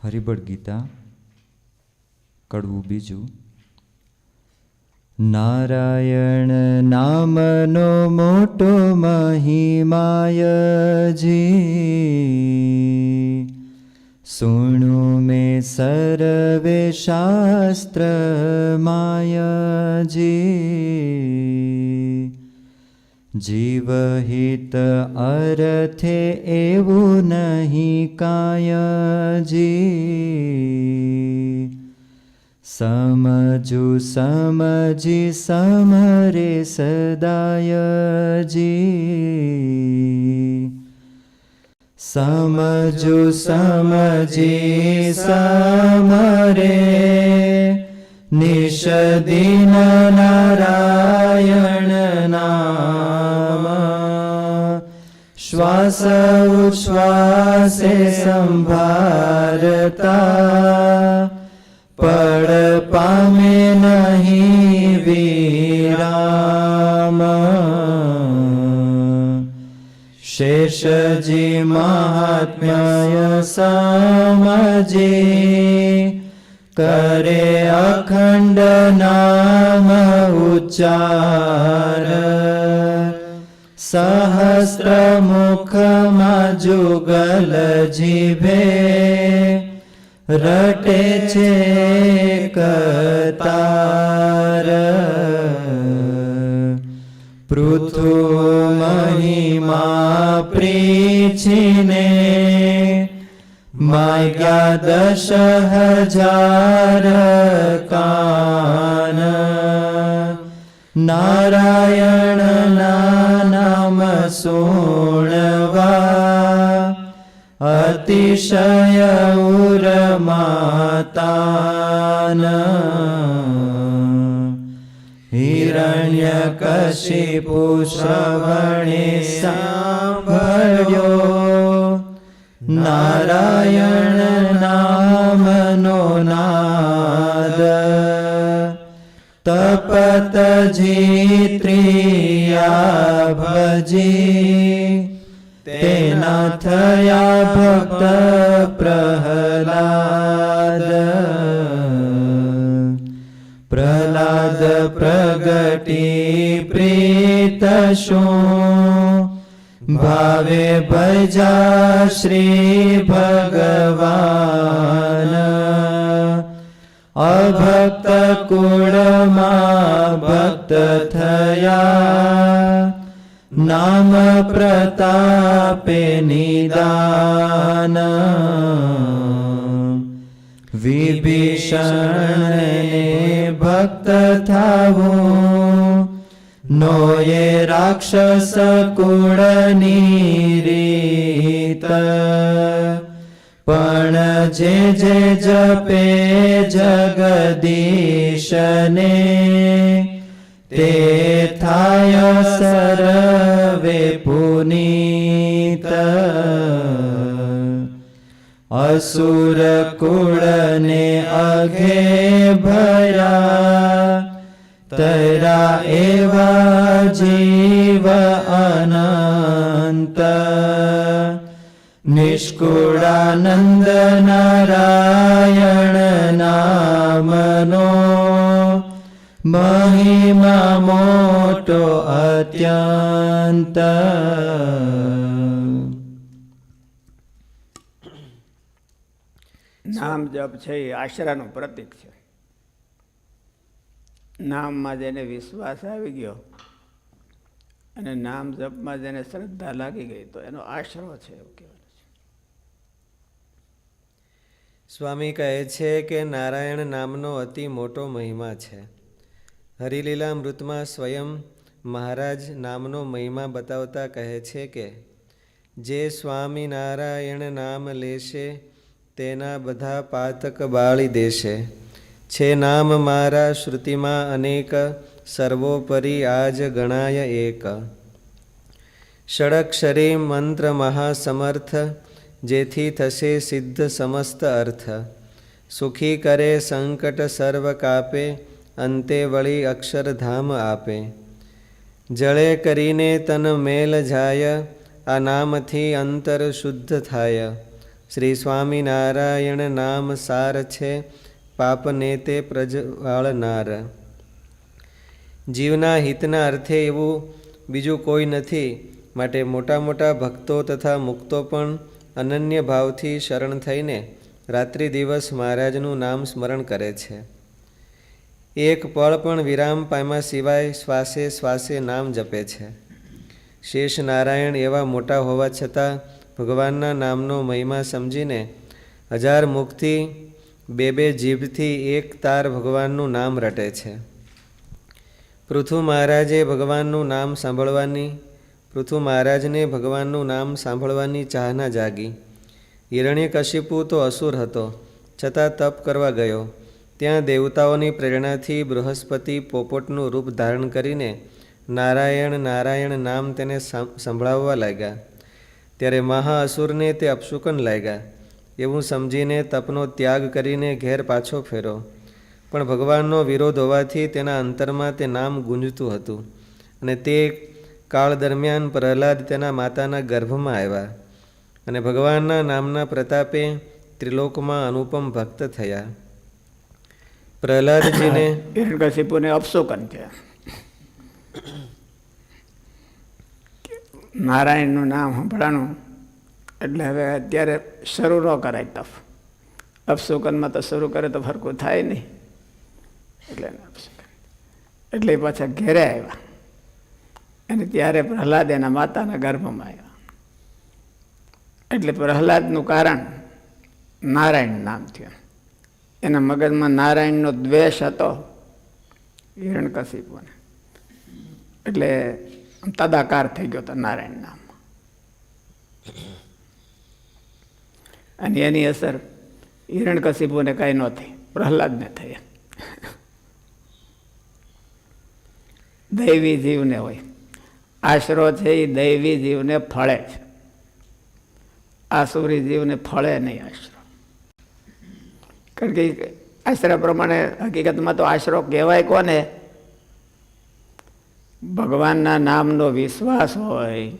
હરિબળ ગીતા કડવું બીજું. નારાયણ નામનો મોટો મહિમાય જી, સુણુ મેં સર્વે શાસ્ત્ર માયજી. જીવહિત અર્થે એવું નહીં કાયજી, સમજુ સમજી સમરે સદાયજી. સમજુ સમજી સમરે નિષદિન નારાયણ નામ. શ્વાસ ઉચ્છ્વાસે સંભારતા પડ પામે નહીં વિરામ. શેષજી મહાત્મ્ય સમજી કરે અખંડ નામ ઉચ્ચાર. સહસ્ર મુખમાં જુગલ જીભે રટે છે કતાર. પૃથુ મહિમા પ્રીછીને માગ્યા 10,000 કાન. નારાયણ નામ સુણવા અતિશય ઉરમાતાન. હિરણ્યકશિપુ શ્રવણે સાંભળ્યો નારાયણ નામનો નાદ. તપતજી ત્રિયા ભજી તેના થયા ભક્ત પ્રહલાદ. પ્રહલાદ પ્રગટી પ્રીત શું ભાવે ભજા શ્રી ભગવાન. અભક્ત કુળમાં ભક્ત થયા નામ પ્રતાપે નિદાન. વિભીષણને ભક્ત થાવું નોયે રાક્ષસ કુળની રીત. પણ જે જપે જગદીશને તે થાય સર્વે પુનીત. અસુર કુળને અઘે ભયા તરા એવા જીવ અનંત. નિષ્કુળાનંદ નારાયણ નામનો મહિમા મોટો અત્યંત. નામ જપ છે એ આશરાનું પ્રતીક છે. નામમાં જેને વિશ્વાસ આવી ગયો અને નામ જપમાં જેને શ્રદ્ધા લાગી ગઈ તો એનો આશરો છે એવું કહેવાનું છે. સ્વામી કહે છે કે નારાયણ નામનો અતિ મોટો મહિમા છે. હરિલીલામૃતમાં સ્વયં મહારાજ નામનો મહિમા બતાવતા કહે છે કે જે સ્વામિનારાયણ નામ લેશે તેના બધા પાતક બાળી દેશે. છે નામ મારા શ્રુતિમાં અનેક સર્વોપરી આજ ગણાય એક. ષડક્ષરી મંત્ર મહાસમર્થ જેથી થશે સિદ્ધ સમસ્ત અર્થ. સુખી કરે સંકટ સર્વ કાપે અંતે વળી અક્ષરધામ આપે. જળે કરીને તન મેલ જાય આ નામથી અંતર શુદ્ધ થાય. શ્રી સ્વામિનારાયણ નામ સાર છે, પાપને તે પ્રજવાળનાર. જીવના હિતના અર્થે એવું બીજું કોઈ નથી, માટે મોટા મોટા ભક્તો તથા મુક્તો પણ અનન્ય ભાવથી શરણ થઈને રાત્રિ દિવસ મહારાજનું નામ સ્મરણ કરે છે. એક પળ પણ વિરામ પામ્યા સિવાય શ્વાસે શ્વાસે નામ જપે છે. શેષ નારાયણ એવા મોટા હોવા છતાં ભગવાનના નામનો મહિમા સમજીને 1000 મુખથી 2 જીભથી એક તાર ભગવાનનું નામ રટે છે. પૃથુ મહારાજને ભગવાનનું નામ સાંભળવાની ચાહના જાગી. હિરણ્યકશિપુ તો અસુર હતો, છતાં તપ કરવા ગયો. ત્યાં દેવતાઓની પ્રેરણાથી બૃહસ્પતિ પોપટનું રૂપ ધારણ કરીને નારાયણ નારાયણ નામ તેને સંભળાવવા લાગ્યા. ત્યારે મહાઅસુરને તે અપશુકન લાગ્યા. એવું સમજીને તપનો ત્યાગ કરીને ઘેર પાછો ફેરો. પણ ભગવાનનો વિરોધ હોવાથી તેના અંતરમાં તે નામ ગુંજતું હતું. અને તે કાળ દરમિયાન પ્રહલાદ તેના માતાના ગર્ભમાં આવ્યા અને ભગવાનના નામના પ્રતાપે ત્રિલોકમાં અનુપમ ભક્ત થયા. પ્રહલાદજીને હિરણ્યકશિપુને અપશુકન છે. નારાયણનું નામ સંભળાનું એટલે હવે અત્યારે શરૂ ન કરાય તપ. અપશુકનમાં તો શરૂ કરે તો ફરકું થાય નહીં, એટલે પાછા ઘેરે આવ્યા. અને ત્યારે પ્રહલાદ એના માતાના ગર્ભમાં આવ્યા. એટલે પ્રહલાદનું કારણ નારાયણ નામ થયું. એના મગજમાં નારાયણનો દ્વેષ હતો હિરણ્યકશિપુને, એટલે તદાકાર થઈ ગયો હતો નારાયણ નામમાં. અને એની અસર હિરણ્યકશિપુને કાંઈ ન થઈ, પ્રહલાદને થઈ. દૈવી જીવને હોય આશરો છે, એ દૈવી જીવને ફળે છે, આસુરી જીવને ફળે નહીં આશરો. કારણ કે આશરા પ્રમાણે હકીકતમાં તો આશરો કહેવાય કોને? ભગવાનના નામનો વિશ્વાસ હોય,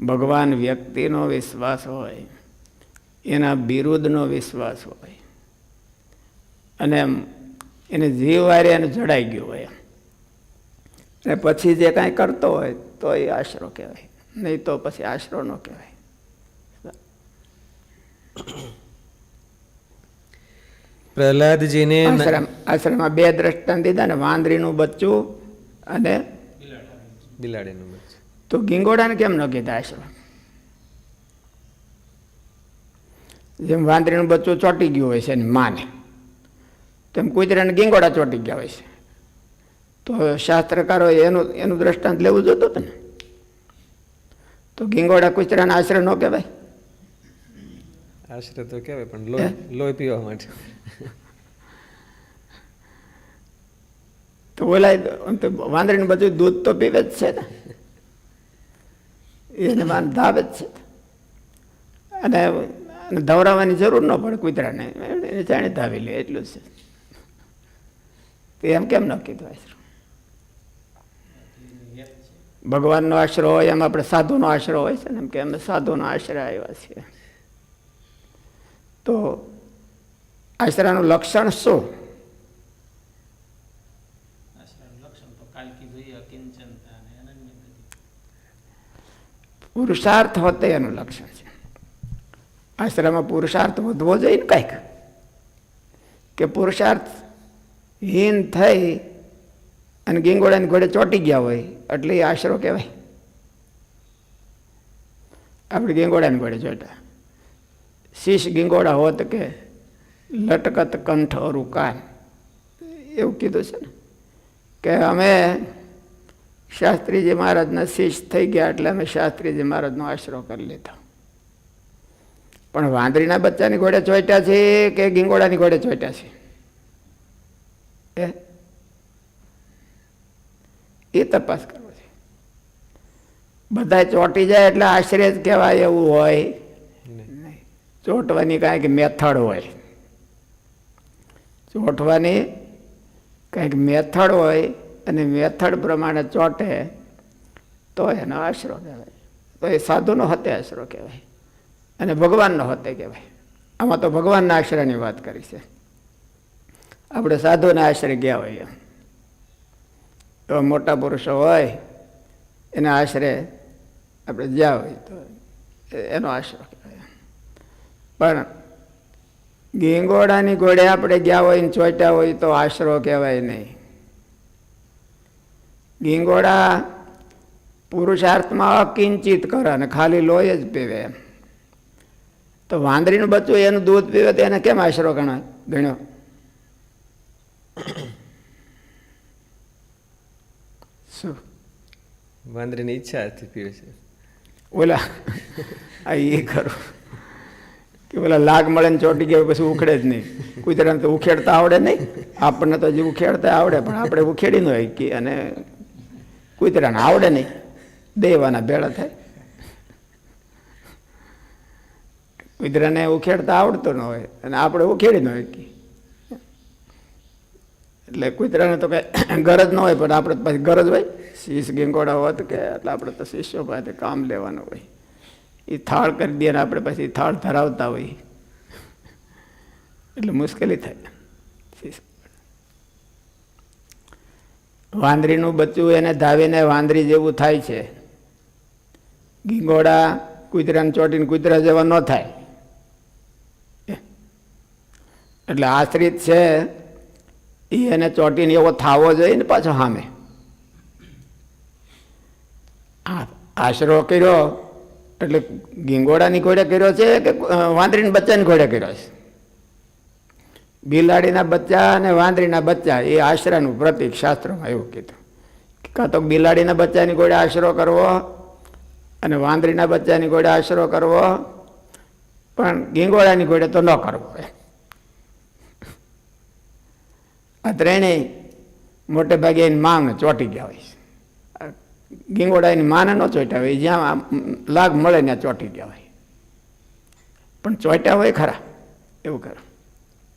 ભગવાન વ્યક્તિનો વિશ્વાસ હોય, એના બિરુદનો વિશ્વાસ હોય, અને એને જીવવારે એને જડાઈ ગયું હોય, અને પછી જે કાંઈ કરતો હોય તો એ આશરો કહેવાય, નહીં તો પછી આશરો ન કહેવાય. પ્રહલાદજીને આશ્રમમાં 2 દ્રષ્ટાંત દીધા ને, વાંદરીનું બચ્ચું અને બિલાડીનું બચ્ચું. તો ગીંગોડાને કેમ ન કીધા આશરો? જેમ વાંદરીનું બચ્ચું ચોંટી ગયું હોય છે એની માને, તેમ કૂતરાને ગીંગોડા ચોંટી ગયા હોય છે. તો શાસ્ત્રકારોએ એનું દ્રષ્ટાંત લેવું જોતું હતું ને. તો ગીંગોડા કૂતરાના આશરે ન કહેવાય? આશરે તો કહેવાય, પણ લોહી પીવા માટે. તો ઓલા વાંદરીનું બધું દૂધ તો પીવે જ છે ને, એને માન ધાવે જ છે. અને ધવરાવવાની જરૂર ન પડે કૂતરાને, એને જાણે ધાવી લે એટલું જ છે. એમ કેમ ન કીધું આશરો? ભગવાનનો આશરો હોય એમ આપણે સાધુનો આશરો હોય છે ને, એમ કે અમે સાધુનો આશરે આવ્યા છીએ. તો આશરાનું લક્ષણ શું? પુરુષાર્થ હોતે એનું લક્ષણ છે. આશ્રમમાં પુરુષાર્થ વધવો જોઈએ ને કાંઈક, કે પુરુષાર્થ હીન થઈ અને ગીંગોડાની ઘોડે ચોંટી ગયા હોય એટલે એ આશરો કહેવાય. આપણે ગીંગોડાની ઘોડે ચોંટ્યા, શીશ ગીંગોડા હોત કે લટકત કંઠ અરુ કાન, એવું કીધું છે ને, કે અમે શાસ્ત્રીજી મહારાજના શિષ્ય થઈ ગયા એટલે અમે શાસ્ત્રીજી મહારાજનો આશરો કરી લીધો. પણ વાંદરીના બચ્ચાની ઘોડે ચોંટ્યા છે કે ગીંગોડાની ઘોડે ચોંટ્યા છે એ તપાસ કરવો છે. બધા ચોંટી જાય એટલે આશરે જ કહેવાય એવું હોય નહીં. ચોંટવાની કાંઈક મેથડ હોય, ચોંટવાની કંઈક મેથડ હોય, અને મેથડ પ્રમાણે ચોંટે તો એનો આશરો કહેવાય. તો એ સાધુનો હતે આશરો કહેવાય. અને ભગવાનનો હોતે કહેવાય. આમાં તો ભગવાનના આશ્રયની વાત કરી છે. આપણે સાધુના આશ્રય ગયા હોઈએ, એવા મોટા પુરુષો હોય એના આશરે આપણે જ્યાં હોય તો એનો આશરો કહેવાય. પણ ગીંગોડાની ઘોડે આપણે ગયા હોય ને ચોટ્યા હોય તો આશરો કહેવાય નહીં. ગીંગોડા પુરુષાર્થમાં અકિંચિત કરે અને ખાલી લોહી જ પીવે એમ. તો વાંદરીનું બચ્ચું એનું દૂધ પીવે તો એને કેમ આશરો ગણ્યો? શું વાંદરીની ઈચ્છાથી પીવે છે. ઓલા એ ખરું કે ઓલા લાગ મળે ને ચોટી ગયા પછી ઉખેડે જ નહીં. કૂતરાને તો ઉખેડતા આવડે નહીં, આપણને તો હજી ઉખેડતા આવડે, પણ આપણે ઉખેડી ન હોય કે અને કૂતરાને આવડે નહીં, દેવાના ભેળા થાય. કૂતરાને ઉખેડતા આવડતો ન હોય અને આપણે ઉખેડી ન હોય કે એટલે કૂતરાને તો કઈ ગરજ ન હોય, પણ આપણે પછી ગરજ હોય. શીશ ગીંગોડા હોત કે એટલે આપણે તો શિષ્યો પાસે કામ લેવાનું હોય. એ થાળ કરી દે ને આપણે પછી થાળ ધરાવતા હોય એટલે મુશ્કેલી થાય. વાંદરીનું બચ્ચું એને ધાવીને વાંદરી જેવું થાય છે. ગીંગોડા કૂતરાને ચોટીને કૂતરા જેવા ન થાય. એટલે આશ્રિત છે એ એને ચોટીને એવો થાવો જોઈએ ને પાછો સામે. આશરો કર્યો એટલે ગીંગોડાની ઘોડે કર્યો છે કે વાંદરીના બચ્ચાની ઘોડે કર્યો છે? બિલાડીના બચ્ચા અને વાંદરીના બચ્ચા એ આશરાનું પ્રતીક શાસ્ત્રોમાં એવું કીધું. કાં તો બિલાડીના બચ્ચાની ઘોડે આશરો કરવો અને વાંદરીના બચ્ચાની ઘોડે આશરો કરવો, પણ ગીંગોડાની ઘોડે તો ન કરવો. આ ત્રણેય મોટે ભાગે એની માંગને ચોંટી ગયા હોય છે. ગીંગોડા એની માને ન ચોંટ્યા હોય, જ્યાં લાગ મળે ત્યાં ચોંટી ગયા હોય, પણ ચોંટ્યા હોય ખરા એવું કરે.